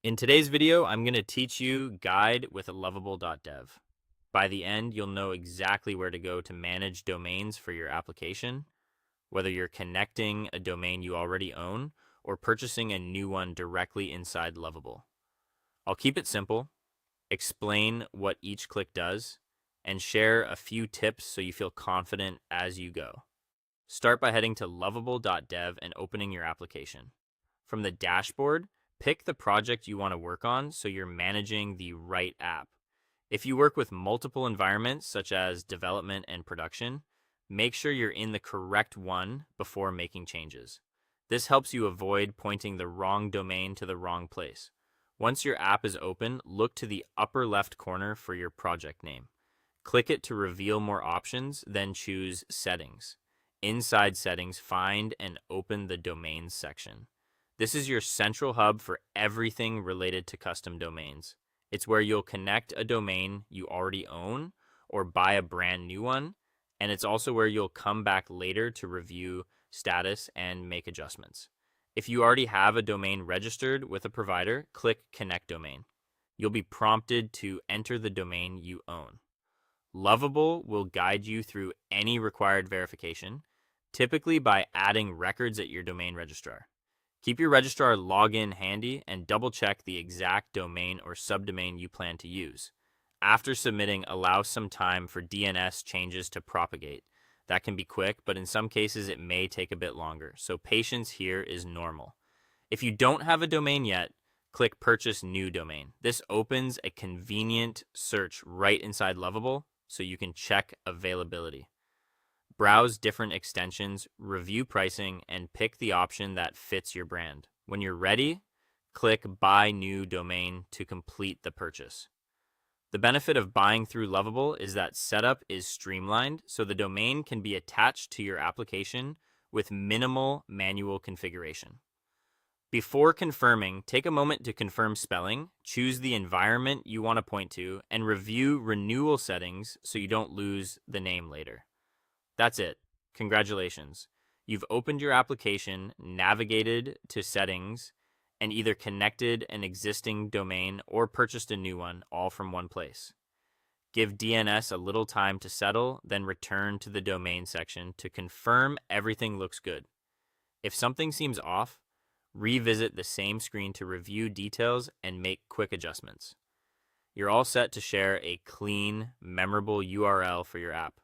In today's video, I'm going to teach you Guide with a Lovable.dev. By the end, you'll know exactly where to go to manage domains for your application, whether you're connecting a domain you already own or purchasing a new one directly inside Lovable. I'll keep it simple, explain what each click does, and share a few tips so you feel confident as you go. Start by heading to Lovable.dev and opening your application. From the dashboard, pick the project you want to work on so you're managing the right app. If you work with multiple environments, such as development and production, make sure you're in the correct one before making changes. This helps you avoid pointing the wrong domain to the wrong place. Once your app is open, look to the upper left corner for your project name. Click it to reveal more options, then choose Settings. Inside Settings, find and open the Domains section. This is your central hub for everything related to custom domains. It's where you'll connect a domain you already own or buy a brand new one, and it's also where you'll come back later to review status and make adjustments. If you already have a domain registered with a provider, click Connect Domain. You'll be prompted to enter the domain you own. Lovable will guide you through any required verification, typically by adding records at your domain registrar. Keep your registrar login handy and double check the exact domain or subdomain you plan to use. After submitting, allow some time for DNS changes to propagate. That can be quick, but in some cases it may take a bit longer, so patience here is normal. If you don't have a domain yet, click Purchase New Domain. This opens a convenient search right inside Lovable so you can check availability. Browse different extensions, review pricing, and pick the option that fits your brand. When you're ready, click Buy New Domain to complete the purchase. The benefit of buying through Lovable is that setup is streamlined, so the domain can be attached to your application with minimal manual configuration. Before confirming, take a moment to confirm spelling, choose the environment you want to point to, and review renewal settings so you don't lose the name later. That's it. Congratulations. You've opened your application, navigated to settings, and either connected an existing domain or purchased a new one, all from one place. Give DNS a little time to settle, then return to the domain section to confirm everything looks good. If something seems off, revisit the same screen to review details and make quick adjustments. You're all set to share a clean, memorable URL for your app.